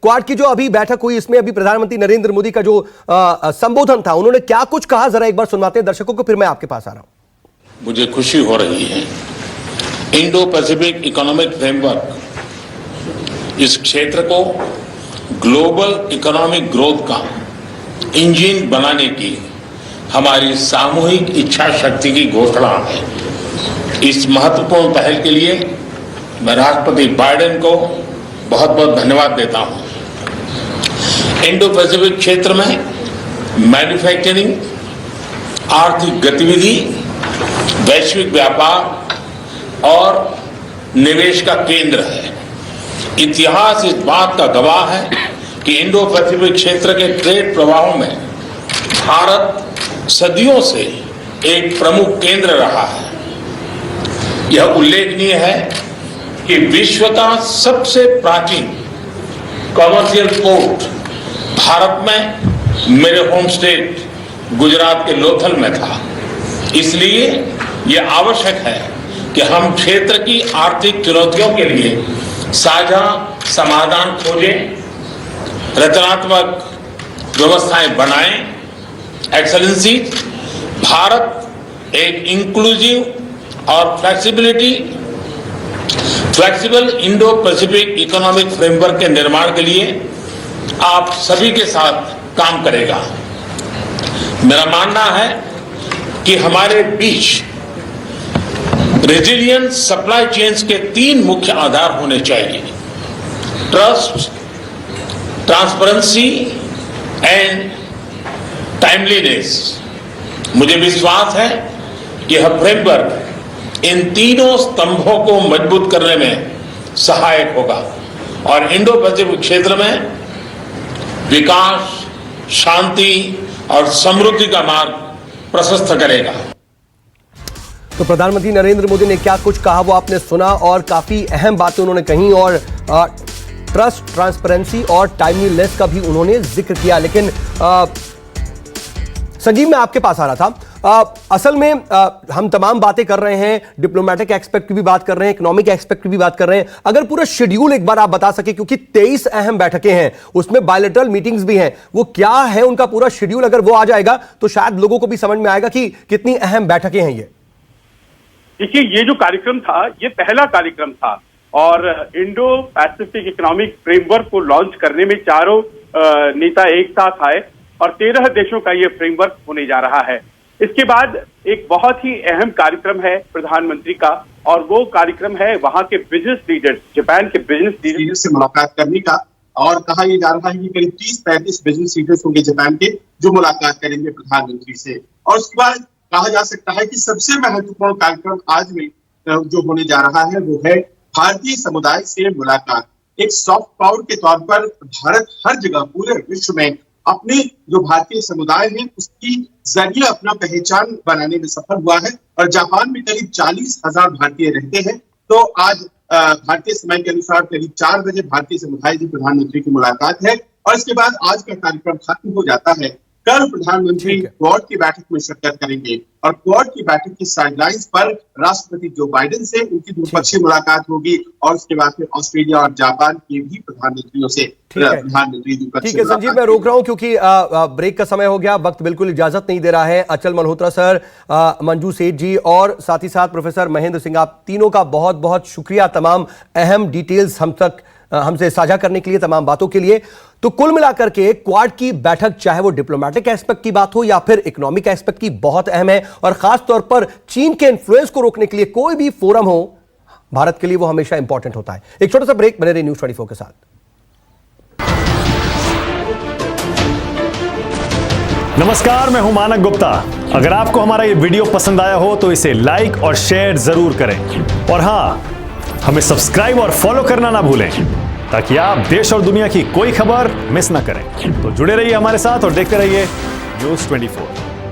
Quad की जो अभी बैठक हुई, इसमें अभी प्रधानमंत्री नरेंद्र मोदी का जो संबोधन था, उन्होंने क्या कुछ कहा, जरा एक बार सुनवाते हैं दर्शकों को, फिर मैं आपके पास आ रहा हूं। मुझे खुशी हो रही है, इंडो पैसिफिक इकोनॉमिक फ्रेमवर्क इस क्षेत्र को ग्लोबल इकोनॉमिक ग्रोथ का इंजन बनाने की हमारी सामूहिक इच्छा शक्ति की घोषणा है। इस महत्वपूर्ण पहल के लिए मैं राष्ट्रपति बाइडेन को बहुत बहुत धन्यवाद देता हूं। इंडो पैसिफिक क्षेत्र में मैन्युफैक्चरिंग, आर्थिक गतिविधि, वैश्विक व्यापार और निवेश का केंद्र है। इतिहास इस बात का गवाह है कि इंडो पैसिफिक क्षेत्र के ट्रेड प्रवाहों में भारत सदियों से एक प्रमुख केंद्र रहा है। यह उल्लेखनीय है कि विश्व का सबसे प्राचीन कमर्शियल पोर्ट भारत में मेरे होम स्टेट गुजरात के लोथल में था। इसलिए यह आवश्यक है कि हम क्षेत्र की आर्थिक चुनौतियों के लिए साझा समाधान खोजें, रचनात्मक व्यवस्थाएं बनाएं। एक्सेलेंसी, भारत एक इंक्लूसिव और flexible Indo Pacific economic framework के निर्माण के लिए आप सभी के साथ काम करेगा। मेरा मानना है कि हमारे बीच रेजिलियंट सप्लाई चेन्स के 3 मुख्य आधार होने चाहिए: ट्रस्ट, ट्रांसपेरेंसी एंड टाइमलीनेस। मुझे विश्वास है कि यह फ्रेमवर्क इन तीनों स्तंभों को मजबूत करने में सहायक होगा और इंडो पैसिफिक क्षेत्र में विकास, शांति और समृद्धि का मार्ग प्रशस्त करेगा। तो प्रधानमंत्री नरेंद्र मोदी ने क्या कुछ कहा वो आपने सुना, और काफी अहम बातें उन्होंने कही, और ट्रस्ट, ट्रांसपेरेंसी और टाइमलीनेस का भी उन्होंने जिक्र किया। लेकिन संजीव, मैं आपके पास आ रहा था। असल में हम तमाम बातें कर रहे हैं, डिप्लोमेटिक एस्पेक्ट की भी बात कर रहे हैं, इकोनॉमिक एस्पेक्ट की भी बात कर रहे हैं। अगर पूरा शेड्यूल एक बार आप बता सके, क्योंकि 23 अहम बैठकें हैं, उसमें बायलैटरल मीटिंग्स भी हैं, वो क्या है उनका पूरा शेड्यूल, अगर वो आ जाएगा तो शायद लोगों को भी समझ में आएगा कि कितनी अहम बैठकें हैं ये। देखिए, ये जो कार्यक्रम था, ये पहला कार्यक्रम था और इंडो पैसिफिक इकोनॉमिक फ्रेमवर्क को लॉन्च करने में चारों नेता एक साथ आए और 13 देशों का ये फ्रेमवर्क होने जा रहा है। इसके बाद एक बहुत ही अहम कार्यक्रम है प्रधानमंत्री का, और वो कार्यक्रम है वहां के बिजनेस लीडर्स, जापान के बिजनेस लीडर्स से मुलाकात करने का। और कहा यह जा रहा है कि करीब 30-35 बिजनेस लीडर्स होंगे जापान के, जो मुलाकात करेंगे प्रधानमंत्री से। और उसके बाद कहा जा सकता है कि सबसे महत्वपूर्ण कार्यक्रम आज में जो होने जा रहा है वो है भारतीय समुदाय से मुलाकात। एक सॉफ्ट पावर के तौर पर भारत हर जगह पूरे विश्व में अपने जो भारतीय समुदाय है उसकी जरिए अपना पहचान बनाने में सफल हुआ है। और जापान में करीब 40,000 भारतीय रहते हैं। तो आज भारतीय समय के अनुसार करीब 4 बजे भारतीय समुदाय से प्रधानमंत्री की मुलाकात है और इसके बाद आज का कार्यक्रम खत्म हो जाता है। कल प्रधानमंत्री क्वाड की बैठक में शिरकत करेंगे और क्वाड की बैठक की साइडलाइंस पर राष्ट्रपति जो बाइडेन से उनकी द्विपक्षीय मुलाकात होगी और उसके बाद फिर ऑस्ट्रेलिया और जापान के भी प्रधानमंत्रियों से प्रधानमंत्री द्विपक्षीय। ठीक है संजीव, मैं रोक रहा हूं क्योंकि ब्रेक का समय हो गया, वक्त बिल्कुल इजाजत नहीं दे रहा है। अचल मल्होत्रा सर, मंजू सेठ जी और साथ ही साथ प्रोफेसर महेंद्र सिंह, आप तीनों का बहुत बहुत शुक्रिया तमाम अहम डिटेल्स हमसे साझा करने के लिए, तमाम बातों के लिए। तो कुल मिलाकर के क्वाड की बैठक, चाहे वो डिप्लोमेटिक एस्पेक्ट की बात हो या फिर इकोनॉमिक एस्पेक्ट की, बहुत अहम है और खास तौर पर चीन के इन्फ्लुएंस को रोकने के लिए कोई भी फोरम हो भारत के लिए वो हमेशा इंपॉर्टेंट होता है। एक छोटा सा ब्रेक, बने रहिए न्यूज़ 24 के साथ। नमस्कार, मैं हूं मानक गुप्ता। अगर आपको हमारा ये वीडियो पसंद आया हो तो इसे लाइक और शेयर जरूर करें और हां, हमें सब्सक्राइब और फॉलो करना ना भूलें ताकि आप देश और दुनिया की कोई खबर मिस ना करें। तो जुड़े रहिए हमारे साथ और देखते रहिए न्यूज़ 24।